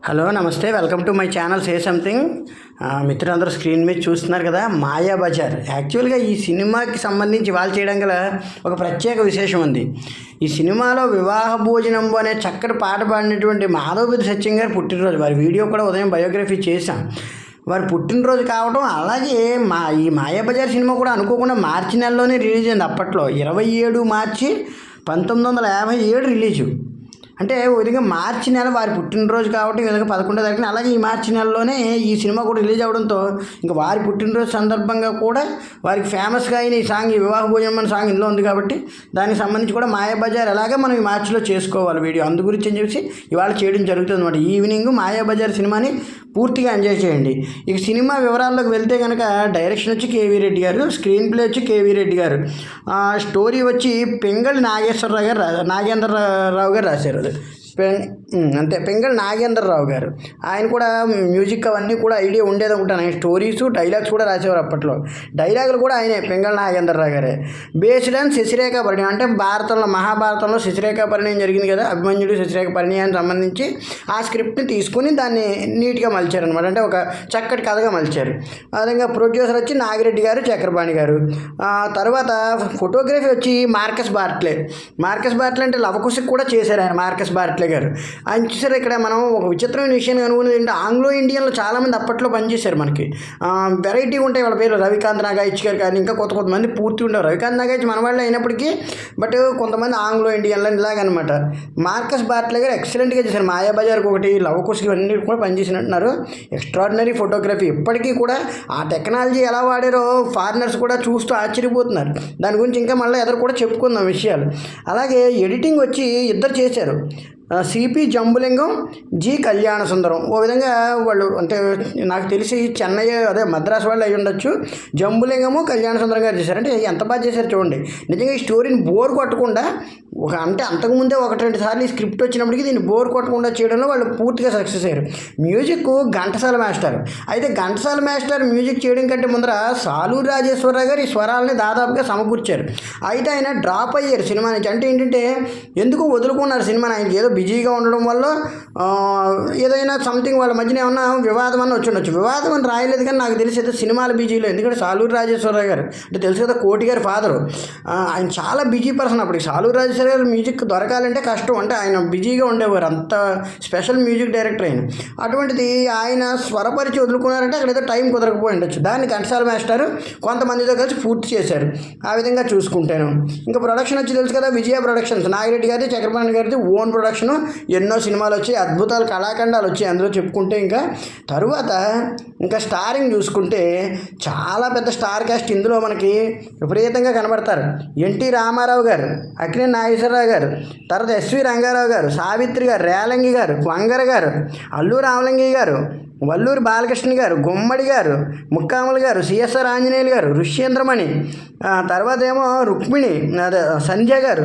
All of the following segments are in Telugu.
హలో నమస్తే welcome to my channel say something. మిత్రులందరూ స్క్రీన్ మీద చూస్తున్నారు కదా, మాయాబజార్. యాక్చువల్గా ఈ సినిమాకి సంబంధించి వాళ్ళు చేయడం గల ఒక ప్రత్యేక విశేషం ఉంది. ఈ సినిమాలో వివాహ భోజనం అనే చక్కటి పాట పాడినటువంటి మాధవపతి సత్యం గారు పుట్టినరోజు. వారి వీడియో కూడా ఉదయం బయోగ్రఫీ చేశాం. వారి పుట్టినరోజు కావడం, అలాగే ఈ మాయాబజార్ సినిమా కూడా అనుకోకుండా మార్చి నెలలోనే రిలీజ్ అయింది. అప్పట్లో 27 మార్చి 1957 రిలీజు. అంటే ఓ విధంగా మార్చి నెల వారి పుట్టినరోజు కాబట్టి ఈ విధంగా 11వ తారీఖున, అలాగే ఈ మార్చి నెలలోనే ఈ సినిమా కూడా రిలీజ్ అవడంతో ఇంకా వారి పుట్టినరోజు సందర్భంగా కూడా వారికి ఫేమస్గా అయిన ఈ సాంగ్, ఈ వివాహ భోజనం అనే సాంగ్ ఇందులో ఉంది కాబట్టి దానికి సంబంధించి కూడా మాయాబజార్ ఎలాగే మనం ఈ మార్చిలో చేసుకోవాలి వీడియో, అందు గురించి అని చెప్పి ఇవాళ చేయడం జరుగుతుంది అనమాట. ఈవినింగ్ మాయాబజార్ సినిమాని పూర్తిగా ఎంజాయ్ చేయండి. ఇక సినిమా వివరాల్లోకి వెళ్తే కనుక డైరెక్షన్ వచ్చి కేవీ రెడ్డి గారు, స్క్రీన్ ప్లే వచ్చి కేవీ రెడ్డి గారు, స్టోరీ వచ్చి పెంగళి నాగేంద్రరావు గారు రాశారు. అంతే, పెంగళి నాగేంద్రరావు గారు. ఆయన కూడా మ్యూజిక్ అవన్నీ కూడా ఐడియా ఉండేది అనుకుంటాను. ఆయన స్టోరీస్, డైలాగ్స్ కూడా రాసేవారు అప్పట్లో. డైలాగులు కూడా ఆయనే, పెంగళి నాగేంద్రరావు గారే. బేస్డ్ ఆన్ శశిరేఖ పరిణయం, అంటే మహాభారతంలో శశిరేఖ పరిణయం జరిగింది కదా, అభిమన్యుడు శశిరేఖ పరిణయానికి సంబంధించి ఆ స్క్రిప్ట్ని తీసుకుని దాన్ని నీట్గా మలిచారనమాట. అంటే ఒక చక్కటి కథగా మలిచారు. అదేవిధంగా ప్రొడ్యూసర్ వచ్చి నాగిరెడ్డి గారు, చక్రపాణి గారు. తర్వాత ఫోటోగ్రఫీ వచ్చి మార్కస్ బార్ట్లే అంటే లవకుశకి కూడా చేశారు ఆయన, మార్కస్ బార్ట్లే గారు. ఆయన చూసారు. ఇక్కడ మనం ఒక విచిత్రమైన విషయాన్ని కనుగొనేది ఏంటంటే, ఆంగ్లో ఇండియన్లో చాలామంది అప్పట్లో పనిచేశారు. మనకి వెరైటీ ఉంటాయి వాళ్ళ పేరు. రవికాంత్ నాగాయిచ్ గారు కానీ ఇంకా కొంతమంది పూర్తి ఉండేవారు. రవికాంత్ నాగాయిచ్ మన వాళ్ళు అయినప్పటికీ బట్ కొంతమంది ఆంగ్లో ఇండియన్లో ఇలాగనమాట. మార్కస్ బార్ట్లే గారు ఎక్సలెంట్గా చేశారు. మాయాబజార్కి ఒకటి, లవకుశకి అన్ని కూడా పనిచేసినట్టున్నారు. Extraordinary photography. ఇప్పటికీ కూడా ఆ టెక్నాలజీ ఎలా వాడారో ఫారినర్స్ కూడా చూస్తూ ఆశ్చర్యపోతున్నారు. దాని గురించి ఇంకా మళ్ళీ ఎదురు కూడా చెప్పుకుందాం విషయాలు. అలాగే ఎడిటింగ్ వచ్చి ఇద్దరు చేశారు, సిపి జంబులింగం, జి కళ్యాణ సుందరం. ఓ విధంగా వాళ్ళు, అంటే నాకు తెలిసి చెన్నై మద్రాసు వాళ్ళు అయి ఉండొచ్చు. జంబులింగము, కళ్యాణ సుందరం గారు చేశారు. అంటే ఎంత బాగా చేశారు చూడండి. నిజంగా ఈ స్టోరీని బోర్ కొట్టకుండా, అంటే అంతకుముందే 1-2 సార్లు ఈ స్క్రిప్ట్ వచ్చినప్పటికీ దీన్ని బోర్ కొట్టకుండా చేయడంలో వాళ్ళు పూర్తిగా సక్సెస్ అయ్యారు. Music Ghantasala master. అయితే ఘంటసాల మాస్టర్ మ్యూజిక్ చేయడం కంటే ముందర సాలూరు రాజేశ్వరరావు గారు ఈ స్వరాలని దాదాపుగా సమకూర్చారు. అయితే ఆయన డ్రాప్ అయ్యారు సినిమా నుంచి. అంటే ఏంటంటే ఎందుకు వదులుకున్నారు సినిమాని, ఆయనకి ఏదో బిజీగా ఉండడం వల్ల ఏదైనా సంథింగ్ వాళ్ళ మధ్యన ఏమన్నా వివాదం అని వచ్చి ఉండొచ్చు. వివాదం అని రాయలేదు కానీ నాకు తెలిసి అయితే సినిమాల బిజీలో. ఎందుకంటే సాలూరు రాజేశ్వరరావు గారు అంటే తెలుసు కదా, కోటి గారి ఫాదరు. ఆయన చాలా బిజీ పర్సన్. అప్పటికి సాలూరు రాజేశ్వర గారు మ్యూజిక్ దొరకాలంటే కష్టం. అంటే ఆయన బిజీగా ఉండేవారు, అంత స్పెషల్ మ్యూజిక్ డైరెక్టర్ ఆయన. అటువంటిది ఆయన స్వరపరిచి వదులుకున్నారంటే అక్కడ ఏదో టైం కుదరకపోయి ఉండొచ్చు. దాన్ని ఘంటసాల మాస్టర్ కొంతమందితో కలిసి పూర్తి చేశారు. ఆ విధంగా చూసుకుంటాను. ఇంకా ప్రొడక్షన్ వచ్చి తెలుసు కదా, విజయ ప్రొడక్షన్స్. నాగిరెడ్డి గారిది, చక్రపాణి గారిది ఓన్ ప్రొడక్షన్. ఎన్నో సినిమాలు వచ్చాయి, అద్భుతాలు, కళాఖండాలు వచ్చాయి అందులో చెప్పుకుంటే. ఇంకా తరువాత ఇంకా స్టారింగ్ చూసుకుంటే చాలా పెద్ద స్టార్ కాస్ట్ ఇందులో మనకి విపరీతంగా కనబడతారు. ఎన్టీ రామారావు గారు, అక్కినేని నాగేశ్వరరావు గారు, తర్వాత ఎస్వి రంగారావు గారు, సావిత్రి గారు, రేలంగి గారు, వంగర గారు, అల్లు రామలింగయ్య గారు, వల్లూరి బాలకృష్ణ గారు, గుమ్మడి గారు, ముక్కామల గారు, సిఎస్ఆర్ ఆంజనేయులు గారు, ఋష్యేంద్రమణి, తర్వాత ఏమో రుక్మిణి, సంధ్య గారు,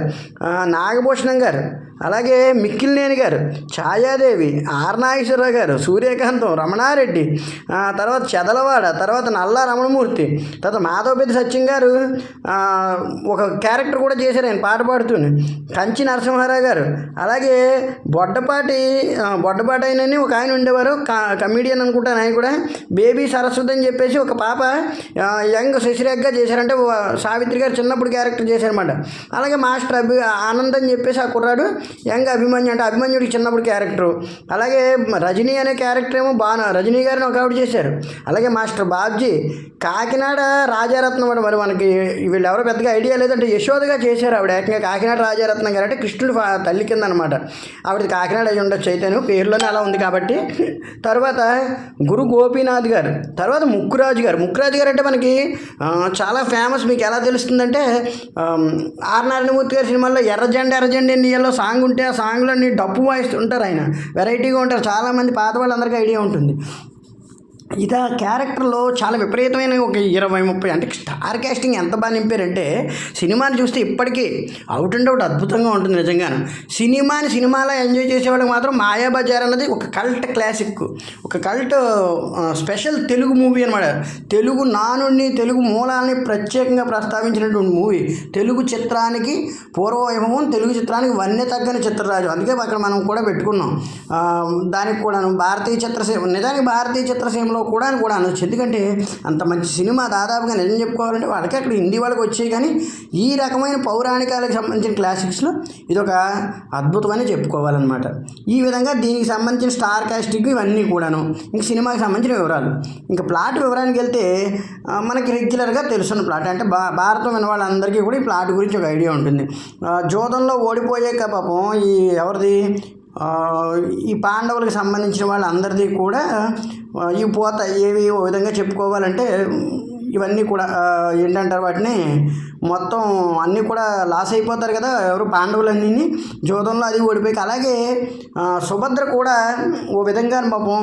నాగభూషణం గారు, అలాగే మిక్కిలినేని గారు, ఛాయాదేవి, ఆర్ నాగేశ్వరరావు గారు, సూర్యకాంతం, రమణారెడ్డి, తర్వాత చెదలవాడ, తర్వాత నల్లా రమణమూర్తి, తర్వాత మాధవపతి సత్యం గారు ఒక క్యారెక్టర్ కూడా చేశారు ఆయన పాట పాడుతూనే, కంచి నరసింహారావు గారు, అలాగే బొడ్డపాటి అయినని ఒక ఆయన ఉండేవారు, కమీడియన్ అనుకుంటాను. ఆయన కూడా బేబీ సరస్వతి అని చెప్పేసి ఒక పాప యంగ్ శశిరేఖగా చేశారంటే సావిత్రి గారు చిన్నప్పుడు క్యారెక్టర్ చేశారన్నమాట. అలాగే మాస్టర్ ఆనంద్ అని చెప్పేసి ఆ కుర్రాడు యంగ్ అభిమన్యు, అంటే అభిమన్యుడికి చిన్నప్పుడు క్యారెక్టరు. అలాగే రజనీ అనే క్యారెక్టర్ ఏమో రజనీ గారిని ఒక ఆవిడ చేశారు. అలాగే మాస్టర్ బాబ్జీ, కాకినాడ రాజారత్నం. మరి మనకి వీళ్ళు ఎవరో పెద్దగా ఐడియా లేదంటే యశోదగా చేశారు ఆవిడ. ఏకంగా కాకినాడ రాజారత్నం గారు అంటే కృష్ణుడు తల్లి కింద అనమాట. ఆవిడది కాకినాడ అయి ఉండొచ్చు అయితేను, పేరులోనే అలా ఉంది కాబట్టి. తర్వాత గురు గోపీనాథ్ గారు, తర్వాత ముక్కురాజు గారు అంటే మనకి చాలా ఫేమస్. మీకు ఎలా తెలుస్తుందంటే ఆర్ నారాయణమూర్తి గారి సినిమాల్లో ఎర్రజెండ ఇండియాలో సాంగ్ ఉంటే ఆ సాంగ్లో డప్పు వాయిస్తుంటారు ఆయన. వెరైటీగా ఉంటారు. చాలామంది పాత వాళ్ళందరికీ ఐడియా ఉంటుంది. ఇదా క్యారెక్టర్లో చాలా విపరీతమైన ఒక 20-30 అంటే స్టార్ కాస్టింగ్ ఎంత బాగా నింపారంటే సినిమాని చూస్తే ఇప్పటికీ అవుట్ అండ్ అవుట్ అద్భుతంగా ఉంటుంది నిజంగాను. సినిమాలో ఎంజాయ్ చేసేవాళ్ళకి మాత్రం మాయాబజార్ అన్నది ఒక కల్ట్ క్లాసిక్, ఒక కల్ట్ స్పెషల్ తెలుగు మూవీ అనమాట. తెలుగు నానుడిని, తెలుగు మూలాలని ప్రత్యేకంగా ప్రస్తావించినటువంటి మూవీ. తెలుగు చిత్రానికి పూర్వవైభవం, తెలుగు చిత్రానికి వన్నె తగ్గని చిత్రరాజు. అందుకే అక్కడ మనం కూడా పెట్టుకున్నాం. దానికి కూడాను భారతీయ చిత్రసీమ, నిజానికి భారతీయ చిత్రసీమలో కూడా అనొచ్చు. ఎందుకంటే అంత మంచి సినిమా దాదాపుగా నిజం చెప్పుకోవాలంటే వాళ్ళకి అక్కడ హిందీ వాళ్ళకి వచ్చాయి, కానీ ఈ రకమైన పౌరాణికాలకు సంబంధించిన క్లాసిక్స్లో ఇదొక అద్భుతమని చెప్పుకోవాలన్నమాట. ఈ విధంగా దీనికి సంబంధించిన స్టార్ కాస్టింగ్ ఇవన్నీ కూడాను. ఇంక సినిమాకి సంబంధించిన వివరాలు, ఇంకా ప్లాట్ వివరానికి వెళ్తే మనకి రెగ్యులర్గా తెలుసున్న ప్లాట్ అంటే భారతం విన్న వాళ్ళందరికీ కూడా ఈ ప్లాట్ గురించి ఒక ఐడియా ఉంటుంది. జోదంలో ఓడిపోయాక పాపం ఈ ఎవరిది ఈ పాండవులకు సంబంధించిన వాళ్ళందరిది కూడా ఇవి పోతాయి. ఏవి ఓ విధంగా చెప్పుకోవాలంటే ఇవన్నీ కూడా ఏంటంటారు వాటిని, మొత్తం అన్నీ కూడా లాస్ అయిపోతారు కదా ఎవరు పాండవులన్నీ జోదంలో, అది ఓడిపోయి. అలాగే సుభద్ర కూడా ఓ విధంగా పాపం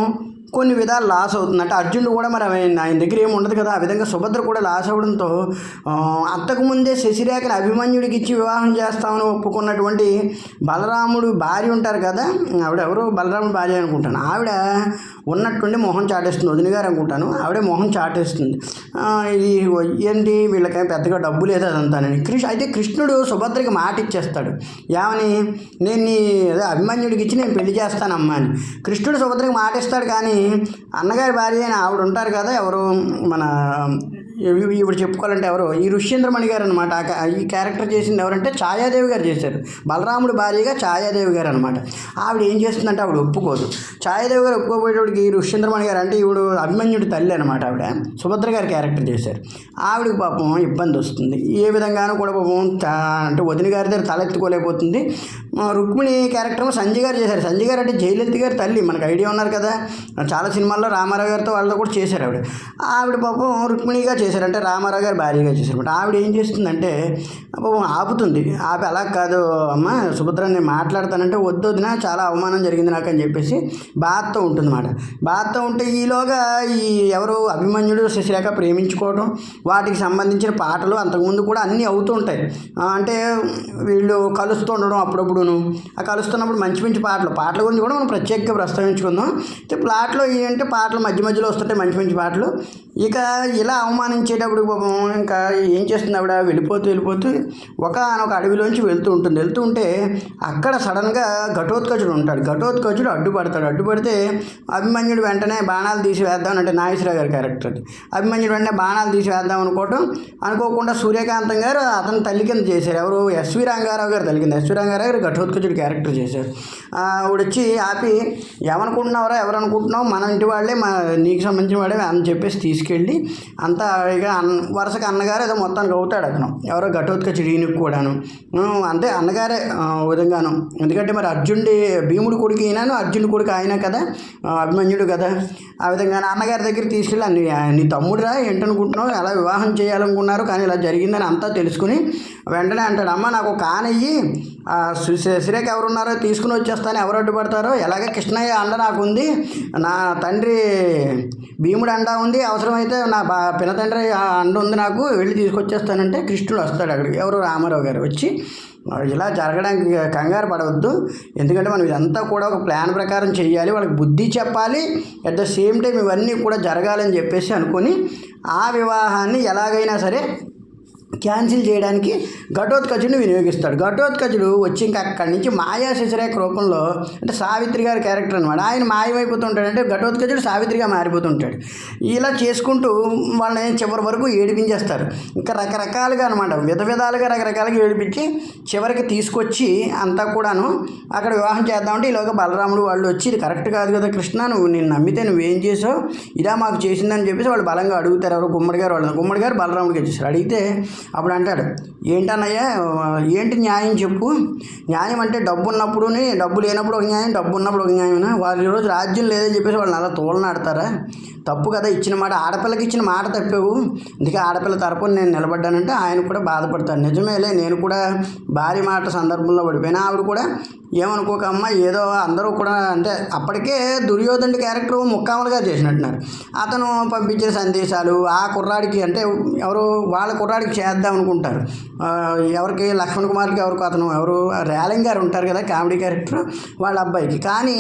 కొన్ని విధాలు లాస్ అవుతుంది. అంటే అర్జునుడు కూడా మరి ఆయన దగ్గర ఏమి ఉండదు కదా, ఆ విధంగా సుభద్ర కూడా లాస్ అవడంతో అంతకుముందే శశిరేఖని అభిమన్యుడికి ఇచ్చి వివాహం చేస్తామని ఒప్పుకున్నటువంటి బలరాముడు భార్య ఉంటారు కదా, ఆవిడ ఎవరు బలరాముడు భార్య అనుకుంటాను, ఆవిడ ఉన్నట్టుండి మొహం చాటేస్తుంది, వదిన గారు అనుకుంటాను, ఆవిడే మొహం చాటేస్తుంది. ఏంటి వీళ్ళకి పెద్దగా డబ్బు లేదు అదంతానని. అయితే కృష్ణుడు సుభద్రకి మాట ఇచ్చేస్తాడు, ఏమని, నేను అదే అభిమన్యుడికి ఇచ్చి నేను పెళ్లి చేస్తానమ్మా అని. కృష్ణుడు సుభద్రకి మాట ఇస్తాడు, కానీ అన్నగారి భార్య అయిన ఆవిడ ఉంటారు కదా ఎవరు, మన ఇప్పుడు చెప్పుకోవాలంటే ఎవరు, ఈ ఋష్యేంద్రమణి గారు అనమాట. ఈ క్యారెక్టర్ చేసింది ఎవరంటే ఛాయాదేవి గారు చేశారు. బలరాముడు భార్యగా ఛాయాదేవి గారు అనమాట. ఆవిడ ఏం చేస్తుందంటే ఆవిడ ఒప్పుకోదు. ఛాయాదేవి గారు ఒప్పుకోబోయేటోడికి ఈ ఋష్యేంద్రమణి గారు అంటే ఈవిడు అభిమన్యుడి తల్లి అనమాట. ఆవిడ సుభద్ర గారి క్యారెక్టర్ చేశారు. ఆవిడకి పాపం ఇబ్బంది వస్తుంది. ఏ విధంగానూ కూడా పాపం అంటే వదిన గారి దగ్గర తలెత్తుకోలేకపోతుంది. రుక్మిణి క్యారెక్టర్ సంజయ్ గారు చేశారు. సంజయ్ గారు అంటే జయలలిత గారి తల్లి, మనకు ఐడియా ఉన్నారు కదా, చాలా సినిమాల్లో రామారావు గారితో వాళ్ళతో కూడా చేశారు. ఆవిడ పాపం రుక్మిణిగా చేశారు, అంటే రామారావు గారు భార్యగా చేశారు అనమాట. ఆవిడ ఏం చేస్తుందంటే పాపం ఆపుతుంది. ఆపి అలా కాదు అమ్మ సుభద్ర నేను మాట్లాడతానంటే వద్దొద్దునా, చాలా అవమానం జరిగింది నాకు అని చెప్పేసి బాధతో ఉంటుందన్నమాట. బాధతో ఉంటే ఈలోగా ఈ ఎవరు అభిమన్యుడు శశిరేఖ ప్రేమించుకోవడం, వాటికి సంబంధించిన పాటలు అంతకుముందు కూడా అన్నీ అవుతూ ఉంటాయి. అంటే వీళ్ళు కలుస్తూ ఉండడం అప్పుడప్పుడును, ఆ కలుస్తున్నప్పుడు మంచి మంచి పాటల గురించి కూడా మనం ప్రత్యేకంగా ప్రస్తావించుకుందాం. అయితే ప్లాట్లో ఏంటంటే పాటలు మధ్య మధ్యలో వస్తుంటాయి, మంచి మంచి పాటలు. ఇక ఇలా అవమానించేటప్పుడు పాపం ఇంకా ఏం చేస్తుంది ఆవిడ, వెళ్ళిపోతూ ఒక అడవిలోంచి వెళ్తూ ఉంటే అక్కడ సడన్గా ఘటోత్కచుడు ఉంటాడు. ఘటోత్కచుడు అడ్డుపడితే అభిమన్యుడు వెంటనే బాణాలు తీసి వేద్దాం, అంటే నాగేశ్వరరావు గారి క్యారెక్టర్ అది. అభిమన్యుడు వెంటనే బాణాలు తీసి వేద్దాం అనుకోకుండా సూర్యకాంతం గారు అతని తల్లి కింద చేశారు. ఎవరు, ఎస్వి రంగారావు గారు తల్లి కింద ఎస్వి రంగారావు గారు ఘటోత్కచుడు క్యారెక్టర్ చేశారు. ఆవిడొచ్చి ఆపి ఏమనుకుంటున్నావురా, ఎవరనుకుంటున్నావు, మన ఇంటి వాళ్ళే, నీకు సంబంధించిన వాడే అని చెప్పేసి తీసుకెళ్ళి అంతా ఇక వరుసగా అన్నగారు ఏదో మొత్తానికి అవుతాడు అతను, ఎవరో ఘటోత్కచుడు ఈయనకు కూడాను. అంతే అన్నగారే విధంగాను, ఎందుకంటే మరి భీముడు కొడుకు ఈయనను, అర్జునుడి కొడుకు ఆయన కదా, అభిమన్యుడు కదా. ఆ విధంగా అన్నగారి దగ్గర తీసుకెళ్ళి నీ తమ్ముడురా ఏంటనుకుంటున్నావు, ఎలా వివాహం చేయాలనుకున్నారు, కానీ ఇలా జరిగిందని అంతా తెలుసుకుని వెంటనే అంటాడు, అమ్మ నాకు కానయ్యి, శశిరేఖ ఎవరున్నారో తీసుకుని వచ్చేస్తాను, ఎవరు అడ్డుపడతారో, ఎలాగే కృష్ణయ్య అండ నాకుంది, నా తండ్రి భీముడు అండ ఉంది, అవసరమైతే నా పినతండ్రి అండ ఉంది, నాకు వెళ్ళి తీసుకొచ్చేస్తానంటే కృష్ణుడు వస్తాడు అక్కడికి, ఎవరు రామారావు గారు వచ్చి ఇలా జరగడానికి కంగారు పడవద్దు, ఎందుకంటే మనం ఇదంతా కూడా ఒక ప్లాన్ ప్రకారం చేయాలి, వాళ్ళకి బుద్ధి చెప్పాలి, అట్ ద సేమ్ టైం ఇవన్నీ కూడా జరగాలని చెప్పేసి అనుకొని ఆ వివాహాన్ని ఎలాగైనా సరే క్యాన్సిల్ చేయడానికి ఘటోత్కచుడిని వినియోగిస్తాడు. ఘటోత్కచుడు వచ్చి ఇంకా అక్కడి నుంచి మాయా శశిరేఖ రూపంలో, అంటే సావిత్రి గారి క్యారెక్టర్ అనమాట, ఆయన మాయమైపోతుంటాడు, అంటే ఘటోత్కచుడు సావిత్రిగా మారిపోతుంటాడు. ఇలా చేసుకుంటూ వాళ్ళని చివరి వరకు ఏడిపించేస్తారు. ఇంకా రకరకాలుగా అనమాట, విధాలుగా రకరకాలుగా ఏడిపించి చివరికి తీసుకొచ్చి అంతా కూడాను అక్కడ వివాహం చేద్దామంటే ఈలోగా బలరాముడు వాళ్ళు వచ్చి ఇది కరెక్ట్ కాదు కదా కృష్ణ, నువ్వు నేను నమ్మితే నువ్వేం చేసావు, ఇదా మాకు చేసిందని చెప్పేసి వాళ్ళు బలంగా అడుగుతారు. ఎవరు, గుమ్మడి గారు బలరాముడికి వచ్చేసారు. అడిగితే అప్పుడు అంటాడు, ఏంటన్నయ్యా ఏంటి న్యాయం చెప్పు, న్యాయం అంటే డబ్బు ఉన్నప్పుడు, డబ్బు లేనప్పుడు ఒక న్యాయం, డబ్బు ఉన్నప్పుడు ఒక న్యాయమేనా, వాళ్ళు ఈరోజు రాజ్యం లేదని చెప్పేసి వాళ్ళని అలా తోలనాడతారా, తప్పు కదా, ఇచ్చిన మాట, ఆడపిల్లకి ఇచ్చిన మాట తప్పావు, అందుకే ఆడపిల్ల తరపున నేను నిలబడ్డానంటే ఆయన కూడా బాధపడతాడు. నిజమేలే, నేను కూడా భార్య మాట సందర్భంలో పడిపోయినా, ఆవిడ కూడా ఏమనుకోకమ్మా, ఏదో అందరూ కూడా అంటే అప్పటికే దుర్యోధనుడి క్యారెక్టర్ ముక్కామలుగా చేసినట్టున్నారు. అతను పంపించిన సందేశాలు ఆ కుర్రాడికి అంటే ఎవరు వాళ్ళ కుర్రాడికి చేద్దాం అనుకుంటారు. ఎవరికి లక్ష్మణ్ కుమార్కి ఎవరు రేలంగ్ గారు ఉంటారు కదా కామెడీ క్యారెక్టర్, వాళ్ళ అబ్బాయికి. కానీ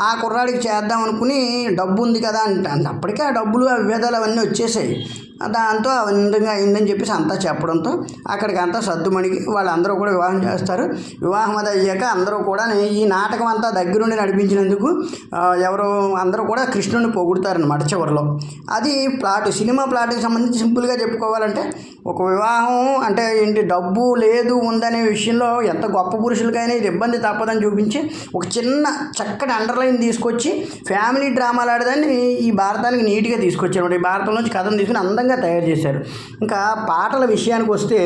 ఆ కుర్రాడికి చేద్దాం అనుకుని డబ్బు ఉంది కదా అంటే అప్పటికే ఆ డబ్బులు ఆ విభేదాలు అవన్నీ వచ్చేసాయి. దాంతో అవందంగా అయిందని చెప్పేసి అంతా చెప్పడంతో అక్కడికి అంతా సర్దుమణికి వాళ్ళందరూ కూడా వివాహం చేస్తారు. వివాహం అది అయ్యాక అందరూ కూడా ఈ నాటకం అంతా దగ్గరుండి నడిపించినందుకు ఎవరు అందరూ కూడా కృష్ణుడిని పొగుడుతారనమాట చివరిలో. అది సినిమా ప్లాట్కి సంబంధించి సింపుల్గా చెప్పుకోవాలంటే ఒక వివాహం అంటే ఏంటి, డబ్బు లేదు ఉందనే విషయంలో ఎంత గొప్ప పురుషులకైనా ఇది ఇబ్బంది తప్పదని చూపించి ఒక చిన్న చక్కటి అండర్లైన్ తీసుకొచ్చి ఫ్యామిలీ డ్రామాలు ఆడదాన్ని ఈ భారతానికి నీట్గా తీసుకొచ్చారు. ఈ భారతం నుంచి కథను తీసుకుని అందంగా తయారు చేశారు. ఇంకా పాటల విషయానికి వస్తే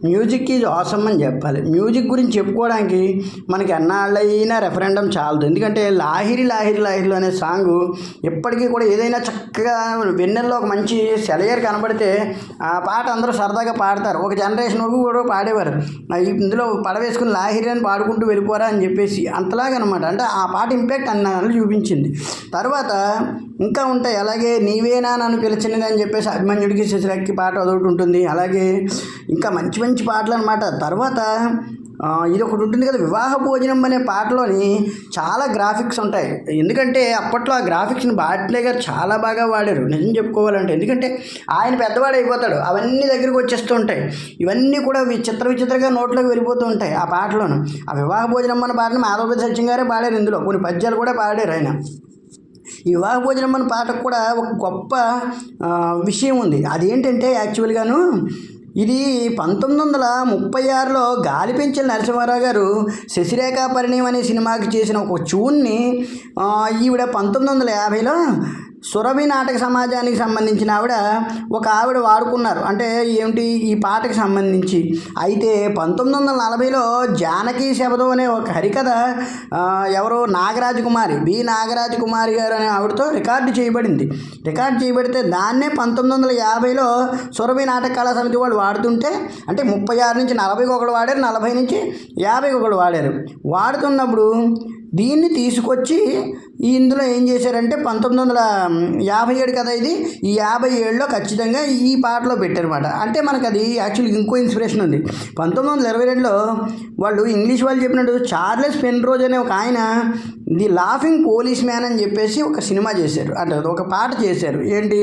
మ్యూజిక్ ఈజ్ ఆసమ్ అని చెప్పాలి. మ్యూజిక్ గురించి చెప్పుకోవడానికి మనకి ఎన్నాళ్ళైనా రెఫరెండం చాలదు. ఎందుకంటే లాహిరి లాహిరి లాహిరిలో అనే సాంగ్ ఎప్పటికీ కూడా ఏదైనా చక్కగా వెన్నెల్లో ఒక మంచి సెలయర్ కనబడితే ఆ పాట అందరూ సరదాగా పాడతారు. ఒక జనరేషన్ వరకు కూడా పాడేవారు. ఇందులో పడవేసుకుని లాహిరి అని పాడుకుంటూ వెళ్ళిపోరా అని చెప్పేసి అంతలాగా అనమాట. అంటే ఆ పాట ఇంపాక్ట్ అన్నాళ్ళు చూపించింది. తర్వాత ఇంకా ఉంటాయి. అలాగే నీవేనా నన్ను పిలిచినది అని చెప్పేసి అభిమన్యుడికి శశిరేఖకి పాట అదొకటి ఉంటుంది. అలాగే ఇంకా మంచి మంచి పాటలు అనమాట. తర్వాత ఇది ఒకటి ఉంటుంది కదా, వివాహ భోజనం అనే పాటలోని చాలా గ్రాఫిక్స్ ఉంటాయి. ఎందుకంటే అప్పట్లో ఆ గ్రాఫిక్స్ని బాట్లే గారు చాలా బాగా వాడారు నిజం చెప్పుకోవాలంటే. ఎందుకంటే ఆయన పెద్దవాడు అయిపోతాడు, అవన్నీ దగ్గరికి వచ్చేస్తూ ఉంటాయి. ఇవన్నీ కూడా విచిత్రంగా నోట్లోకి వెళ్ళిపోతూ ఉంటాయి ఆ పాటలోను. ఆ వివాహ భోజనం అనే పాటను మాధవపతి సత్యం గారే పాడారు. ఇందులో కొన్ని పద్యాలు కూడా పాడారు ఆయన. ఈ వివాహ భోజనం అనే పాటకు కూడా ఒక గొప్ప విషయం ఉంది. అదేంటంటే యాక్చువల్గాను ఇది 1936లో గాలిపెంచల నరసింహారావు గారు శశిరేఖ పరిణయం అనే సినిమాకి చేసిన ఒక ట్యూన్ని ఈవిడ 1950లో సురభి నాటక సమాజానికి సంబంధించిన ఆవిడ వాడుకున్నారు. అంటే ఏమిటి ఈ పాటకి సంబంధించి. అయితే 1940లో జానకి శబదం అనే ఒక హరికథ ఎవరో బి నాగరాజకుమారి గారు అనే ఆవిడతో రికార్డు చేయబడితే దాన్నే 1950లో సురభి నాటక కళా సమితి వాళ్ళు వాడుతుంటే, అంటే 36 నుంచి 40కి ఒకడు వాడారు, 40 నుంచి 50కి ఒకడు వాడారు. వాడుతున్నప్పుడు దీన్ని తీసుకొచ్చి ఇందులో ఏం చేశారంటే 1957 కదా ఇది, ఈ 57లో ఖచ్చితంగా ఈ పాటలో పెట్టారన్నమాట. అంటే మనకు అది యాక్చువల్గా ఇంకో ఇన్స్పిరేషన్ ఉంది. 1922లో వాళ్ళు ఇంగ్లీష్ వాళ్ళు చెప్పినట్టు చార్లెస్ పెన్రోజ్ అనే ఒక ఆయన ది లాఫింగ్ పోలీస్ మ్యాన్ అని చెప్పేసి ఒక సినిమా చేశారు. అంటే ఒక పాట చేశారు. ఏంటి,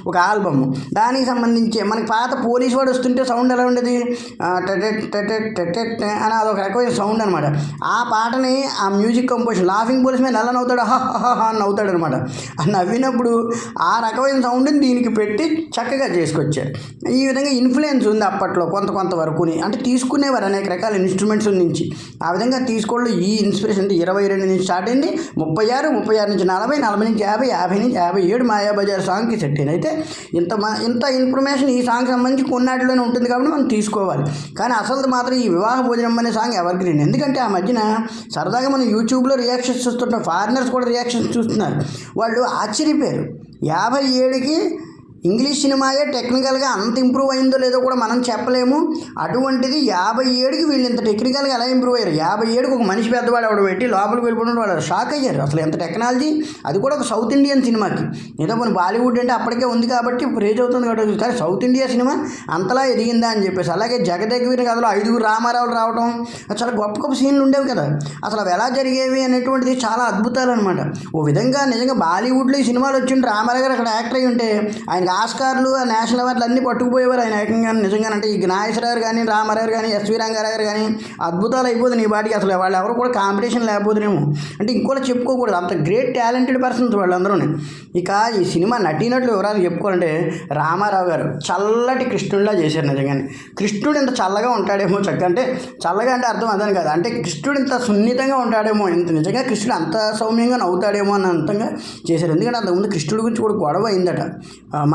ఒక ఆల్బమ్. దానికి సంబంధించి మనకి పాత పోలీస్ వాడు వస్తుంటే సౌండ్ ఎలా ఉండేది, అని అదొక రకమైన సౌండ్ అనమాట. ఆ పాటని ఆ music composition laughing police man ఎలా నవ్వుతాడు, అని నవ్వుతాడు అనమాట. నవ్వినప్పుడు ఆ రకమైన సౌండ్ని దీనికి పెట్టి చక్కగా చేసుకొచ్చారు. ఈ విధంగా ఇన్ఫ్లుయెన్స్ ఉంది అప్పట్లో కొంతవరకుని. అంటే తీసుకునేవారు అనేక రకాల ఇన్స్ట్రుమెంట్స్ నుంచి. ఆ విధంగా తీసుకోవడంలో ఈ ఇన్స్పిరేషన్ 22 నుంచి స్టార్ట్ అయింది. 36 నుంచి 40, 40 నుంచి 50, 50 నుంచి 57 మాయాబజార్ సాంగ్కి సెట్ అయింది. అయితే ఇంత ఇన్ఫర్మేషన్ ఈ సాంగ్ సంబంధించి కొన్నాటిలోనే ఉంటుంది కాబట్టి మనం తీసుకోవాలి. కానీ అసలు మాత్రం ఈ వివాహ భోజనం అనే సాంగ్ ఎవర్ గ్రీన్. ఎందుకంటే ఆ మధ్యన సరదాగా మనం యూట్యూబ్లో రియాక్షన్స్ చూస్తుంటాం, ఫారినర్స్ కూడా రియాక్షన్స్ చూస్తున్నారు. వాళ్ళు ఆశ్చర్యపోయారు. 57కి ఇంగ్లీష్ సినిమాయే టెక్నికల్గా అంత ఇంప్రూవ్ అయిందో లేదో కూడా మనం చెప్పలేము. అటువంటిది 57కి వీళ్ళు ఇంత టెక్నికల్గా ఎలా ఇంప్రూవ్ అయ్యారు. 57కి ఒక మనిషి పెద్దవాడు ఆవిడ పెట్టి లోపలికి వెళ్ళిపోవడం వాళ్ళు షాక్ అయ్యారు. అసలు ఎంత టెక్నాలజీ, అది కూడా ఒక సౌత్ ఇండియన్ సినిమాకి. ఏదో కొన్ని బాలీవుడ్ అంటే అప్పటికే ఉంది కాబట్టి రేజ్ అవుతుంది కాబట్టి, కానీ సౌత్ ఇండియా సినిమా అంతలా ఎదిగిందా అని చెప్పేసి. అలాగే జగదేకవీర కథలో 5 రామారావులు రావడం చాలా గొప్ప సీన్లు ఉండేవి కదా. అసలు అవి ఎలా జరిగేవి అనేటువంటిది చాలా అద్భుతాలు అనమాట. ఓ విధంగా నిజంగా బాలీవుడ్లో ఈ సినిమాలు వచ్చింటే రామారావు గారు అక్కడ యాక్టర్ అయ్యి ఉంటే ఆయన ఆస్కార్లు, నేషనల్ అవార్డులు అన్నీ పట్టుకుపోయేవారు ఆయన ఏకంగా. నిజంగానంటే ఈ నాగేశ్వరరావు గారు కానీ, రామారావు కానీ, ఎస్వి రంగారావు గారు కానీ అద్భుతాలు అయిపోతుంది ఈ బాటికి. అసలు వాళ్ళు ఎవరు కూడా కాంపిటీషన్ లేకపోతున్నాము. అంటే ఇంకోటి చెప్పుకోకూడదు, అంత గ్రేట్ టాలెంటెడ్ పర్సన్స్ వాళ్ళందరూ. ఇక ఈ సినిమా నటీనటులు వివరాలు చెప్పుకోవాలంటే రామారావు గారు చల్లటి కృష్ణుడిలా చేశారు. నిజంగానే కృష్ణుడు ఇంత చల్లగా ఉంటాడేమో, అంటే చల్లగా అంటే అర్థం అదని కాదు, అంటే కృష్ణుడు ఇంత సున్నితంగా ఉంటాడేమో, ఇంత నిజంగా కృష్ణుడు అంత సౌమ్యంగా నవ్వుతాడేమో అని అంతంగా చేశారు. ఎందుకంటే అంతకుముందు కృష్ణుడి గురించి కూడా గొడవ అయిందట.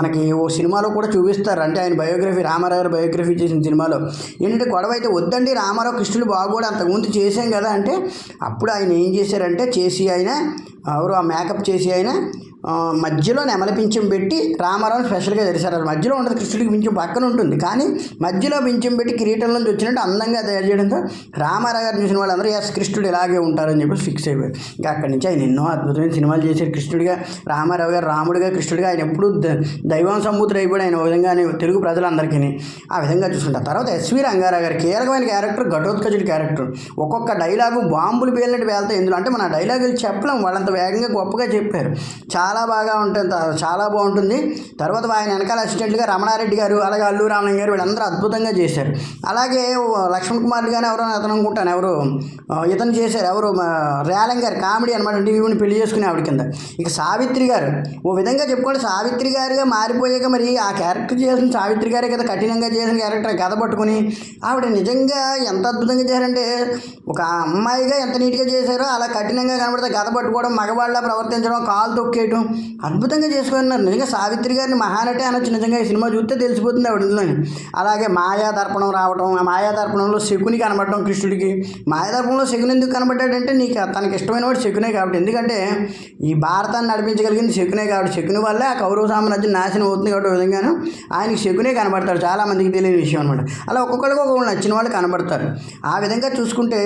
మనకి ఓ సినిమాలో కూడా చూపిస్తారు. అంటే ఆయన బయోగ్రఫీ, రామారావు గారు బయోగ్రఫీ చేసిన సినిమాలో ఏంటంటే గొడవ అయితే వద్దండి రామారావు కృష్ణుడు బాగోడు అంతకుముందు చేసాం కదా అంటే, అప్పుడు ఆయన ఏం చేశారంటే చేసి ఆయన ఎవరు ఆ మేకప్ చేసి ఆయన మధ్యలో నెమలి పింఛం పెట్టి రామారావు స్పెషల్గా చేశారు. మధ్యలో ఉండదు, కృష్ణుడికి పింఛం పక్కన ఉంటుంది, కానీ మధ్యలో పింఛం పెట్టి కిరీటం నుంచి వచ్చినట్టు అందంగా తయారు చేయడంతో రామారావు గారు చూసిన వాళ్ళందరూ కృష్ణుడు ఇలాగే ఉంటారని చెప్పి ఫిక్స్ అయిపోయారు. ఇంకా అక్కడి నుంచి ఆయన ఎన్నో అద్భుతమైన సినిమాలు చేశారు. కృష్ణుడిగా రామారావు గారు రాముడిగా, కృష్ణుడిగా ఆయన ఎప్పుడు దైవం సంబూతుడు అయిపోయాడు ఆయన విధంగానే తెలుగు ప్రజలందరికీ ఆ విధంగా చూసుకుంటారు. తర్వాత ఎస్వి రంగారావు గారు కీలకమైన క్యారెక్టర్, ఘటోత్కచుడి క్యారెక్టర్. ఒక్కొక్క డైలాగు బాంబులు పేలినట్టు వెళ్తాయి ఇందులో. అంటే మన డైలాగులు చెప్పలేం, వాళ్ళంత వేగంగా గొప్పగా చెప్పారు. చాలా బాగా ఉంటుంది, చాలా బాగుంటుంది. తర్వాత ఆయన వెనకాల అసిస్టెంట్గా రమణారెడ్డి గారు, అలాగే అల్లు రామయ్య గారు, వీళ్ళందరూ అద్భుతంగా చేశారు. అలాగే లక్ష్మణ్ కుమార్ కానీ ఎవరో అతను అనుకుంటాను, ఎవరు ఇతను చేశారు, ఎవరు రేలం గారు, కామెడీ అనమాట, ఈవిని పెళ్లి చేసుకునే ఆవిడ కింద. ఇక సావిత్రి గారు ఓ విధంగా చెప్పుకోండి, సావిత్రి గారుగా మారిపోయాక మరి ఆ క్యారెక్టర్ చేసిన సావిత్రి గారే కదా, కఠినంగా చేసిన క్యారెక్టర్ కథ పట్టుకుని ఆవిడ నిజంగా ఎంత అద్భుతంగా చేశారంటే, ఒక అమ్మాయిగా ఎంత నీట్గా చేశారో అలా కఠినంగా కనబడితే కథ పట్టుకోవడం, మగవాళ్ళ ప్రవర్తించడం, కాలు తొక్కేయడం అద్భుతంగా చేసుకున్నారు. నిజంగా సావిత్రి గారిని మహానటి అనొచ్చు. నిజంగా ఈ సినిమా చూస్తే తెలిసిపోతుంది ఆవిడ ఇందులోని. అలాగే మాయాదర్పణం రావడం, ఆ మాయాదర్పణంలో శకుని కనబడటం కృష్ణుడికి. మాయాదర్పణంలో శకుని ఎందుకు కనబడ్డాడంటే, నీకు తనకి ఇష్టమైన వాడు శకునే కాబట్టి. ఎందుకంటే ఈ భారతాన్ని నడిపించగలిగింది శకునే కాబట్టి, శకుని వల్లే ఆ కౌరవ సామ్రాజ్యం నాశనం అవుతుంది కాబట్టి విధంగాను ఆయనకి శకునే కనబడతాడు. చాలామందికి తెలియని విషయం అనమాట. అలా ఒక్కొక్కరికి ఒక్కొక్కరు నచ్చిన వాళ్ళు కనబడతారు. ఆ విధంగా చూసుకుంటే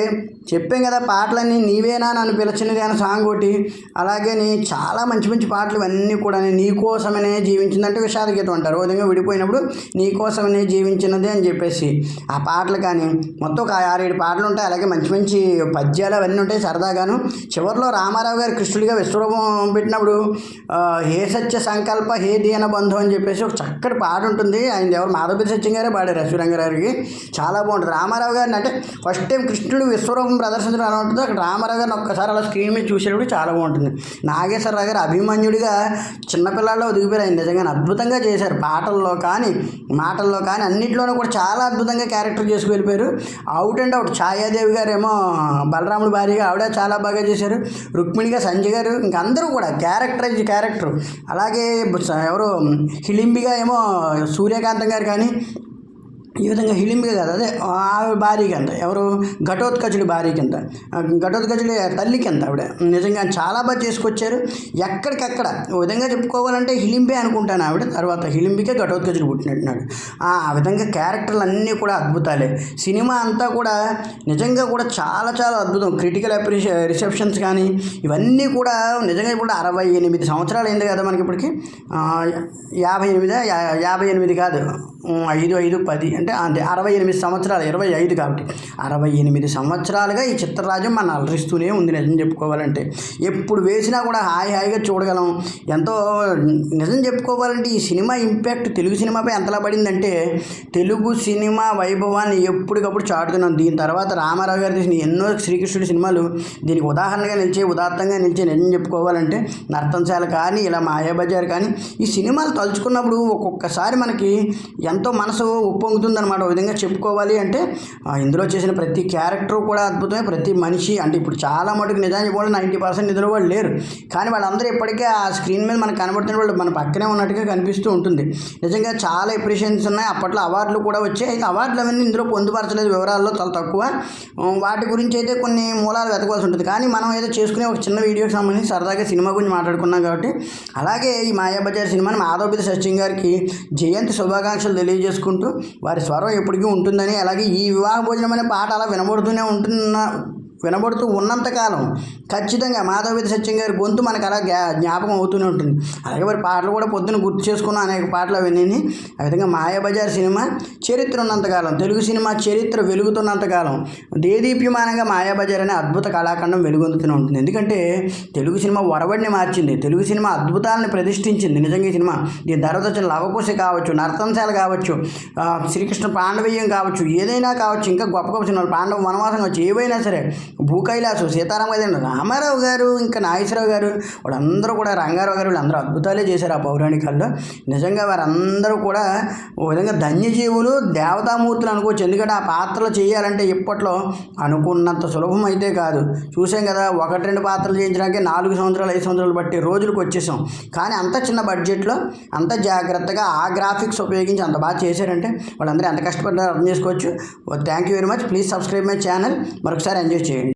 చెప్పాం కదా, పాటలన్నీ నీవేనా నన్ను పిలచినది అనే సాంగ్ ఒకటి, అలాగే చాలా మంచి మంచి పాటలు ఇవన్నీ కూడా. నీకోసమనే జీవించిందంటే విషాద గీతం అంటారు. ఓ విధంగా విడిపోయినప్పుడు నీకోసమనే జీవించినది అని చెప్పేసి ఆ పాటలు కానీ మొత్తం ఒక 6-7 పాటలు ఉంటాయి. అలాగే మంచి మంచి పద్యాలు అవన్నీ ఉంటాయి సరదాగాను. చివరిలో రామారావు గారు కృష్ణుడిగా విశ్వరూపం పెట్టినప్పుడు హే సత్య సంకల్ప హే దీన బంధు అని చెప్పేసి ఒక చక్కటి పాట ఉంటుంది. ఆయన ఎవరు మాధవపతి సత్యం గారే పాడారు ఎస్వి రంగారావుకి. చాలా బాగుంటుంది. రామారావు గారిని అంటే ఫస్ట్ టైం కృష్ణుడు విశ్వరూపం ప్రదర్శించడం ఎలా ఉంటుందో అక్కడ రామారావు గారిని ఒక్కసారి అలా స్క్రీన్ మీద చూసేటప్పుడు చాలా బాగుంటుంది. నాగేశ్వరరావు గారు అభిమన్యుడిగా చిన్నపిల్లల్లో దిగిపోయారు. ఆయన నిజంగా అద్భుతంగా చేశారు. పాటల్లో కానీ మాటల్లో కానీ అన్నింటిలోనూ కూడా చాలా అద్భుతంగా క్యారెక్టర్ చేసుకు వెళ్ళిపోయారు. Out and out. ఛాయాదేవి గారు ఏమో బలరాముడు భార్యగా ఆవిడ చాలా బాగా చేశారు. రుక్మిణిగా సంజయ్ గారు, ఇంకా అందరూ కూడా క్యారెక్టర్. అలాగే ఎవరు హిడింబిగా ఏమో సూర్యకాంతం గారు కానీ ఈ విధంగా హిడింబి కదా, అదే ఆవిడ భార్య కింద ఎవరు ఘటోత్కచుడి భార్య కింద, ఘటోత్కచుడి తల్లి కింద ఆవిడ నిజంగా చాలా బాగా చేసుకొచ్చారు. ఎక్కడికక్కడ ఓ విధంగా చెప్పుకోవాలంటే హిడింబే అనుకుంటాను ఆవిడ. తర్వాత హిడింబికే ఘటోత్కచుడు పుట్టినట్టున్నాడు. ఆ విధంగా క్యారెక్టర్లు అన్నీ కూడా అద్భుతాలే. సినిమా అంతా కూడా నిజంగా కూడా చాలా చాలా అద్భుతం. క్రిటికల్ రిసెప్షన్స్ కానీ ఇవన్నీ కూడా నిజంగా ఇప్పుడు 68 సంవత్సరాలు అయింది కదా మనకి ఇప్పటికి. 58 కాదు, 5, 10 అంటే 68 సంవత్సరాలు, 25 కాబట్టి 68 సంవత్సరాలుగా ఈ చిత్రరాజ్యం మన అలరిస్తూనే ఉంది. నిజం చెప్పుకోవాలంటే ఎప్పుడు వేసినా కూడా హాయిగా చూడగలం. ఎంతో నిజం చెప్పుకోవాలంటే ఈ సినిమా ఇంపాక్ట్ తెలుగు సినిమాపై ఎంతలా పడిందంటే, తెలుగు సినిమా వైభవాన్ని ఎప్పటికప్పుడు చాటుతున్నాం. దీని తర్వాత రామారావు గారు తీసిన ఎన్నో శ్రీకృష్ణుడి సినిమాలు దీనికి ఉదాహరణగా ఉదాత్తంగా నిలిచే. నిజం చెప్పుకోవాలంటే నర్తంశాల కానీ, ఇలా మాయాబజార్ కానీ, ఈ సినిమాలు తలుచుకున్నప్పుడు ఒక్కొక్కసారి మనకి ఎంతో మనసు ఉప్పొంగుతుందన్నమాట. ఒక విధంగా చెప్పుకోవాలి అంటే ఇందులో చేసిన ప్రతి క్యారెక్టర్ కూడా అద్భుతమే. ప్రతి మనిషి అంటే ఇప్పుడు చాలా మటుకు నిజాన్ని కూడా 90% నిధులు వాళ్ళు లేరు, కానీ వాళ్ళందరూ ఇప్పటికే ఆ స్క్రీన్ మీద మనకు కనబడుతున్న వాళ్ళు మన పక్కనే ఉన్నట్టుగా కనిపిస్తూ ఉంటుంది. నిజంగా చాలా ఎప్రిషియేషన్స్ ఉన్నాయి. అప్పట్లో అవార్డులు కూడా వచ్చాయి. అయితే అవార్డులు అవన్నీ ఇందులో పొందుపరచలేదు, వివరాల్లో చాలా తక్కువ. వాటి గురించి అయితే కొన్ని మూలాలు వెతకవలసి ఉంటుంది. కానీ మనం ఏదో చేసుకునే ఒక చిన్న వీడియోకి సంబంధించి సరదాగా సినిమా గురించి మాట్లాడుకున్నాం కాబట్టి, అలాగే ఈ మాయాబజార్ సినిమాని మాధవపతి సత్యం గారికి జయంతి శుభాకాంక్షలు తెలియజేసుకుంటూ, వారి స్వరం ఎప్పటికీ ఉంటుందని, అలాగే ఈ వివాహ భోజనం అనే పాట అలా వినబడుతూ ఉన్నంతకాలం ఖచ్చితంగా మాధవపతి సత్యం గారి గొంతు మనకు అలా జ్ఞాపకం అవుతూనే ఉంటుంది. అలాగే వారి పాటలు కూడా పొద్దున్న గుర్తు చేసుకున్న అనేక పాటలు అవన్నీ. ఆ విధంగా మాయాబజార్ సినిమా చరిత్ర ఉన్నంతకాలం, తెలుగు సినిమా చరిత్ర వెలుగుతున్నంతకాలం దేదీప్యమానంగా మాయాబజార్ అనే అద్భుత కళాఖండం వెలుగొందుతూనే ఉంటుంది. ఎందుకంటే తెలుగు సినిమా ఒరవడిని మార్చింది, తెలుగు సినిమా అద్భుతాలను ప్రతిష్ఠించింది. నిజంగా ఈ సినిమా దీని తర్వాత వచ్చిన లవకుశ కావచ్చు, నర్తంశాల కావచ్చు, శ్రీకృష్ణ పాండవీయం కావచ్చు, ఏదైనా కావచ్చు, ఇంకా గొప్ప గొప్ప సినిమాలు, పాండవ వనవాసం కావచ్చు, ఏవైనా సరే, భూకైలాసు, సీతారామ కదండి, రామారావు గారు, ఇంకా నాగేశ్వరరావు గారు, వాళ్ళందరూ కూడా, రంగారావు గారు, వీళ్ళందరూ అద్భుతాలే చేశారు ఆ పౌరాణికాల్లో. నిజంగా వారందరూ కూడా ఓ విధంగా ధన్యజీవులు, దేవతామూర్తులు అనుకోవచ్చు. ఎందుకంటే ఆ పాత్రలు చేయాలంటే ఇప్పట్లో అనుకున్నంత సులభం అయితే కాదు. చూసాం కదా, 1-2 పాత్రలు చేయించడానికి 4 సంవత్సరాలు 5 సంవత్సరాలు బట్టి రోజులకు వచ్చేసాం. కానీ అంత చిన్న బడ్జెట్లో అంత జాగ్రత్తగా ఆ గ్రాఫిక్స్ ఉపయోగించి అంత బాగా చేశారంటే వాళ్ళందరూ ఎంత కష్టపడ్డారో అర్థం చేసుకోవచ్చు. Thank you very much. Please subscribe my channel. మరొకసారి ఎంజాయ్ చేయండి.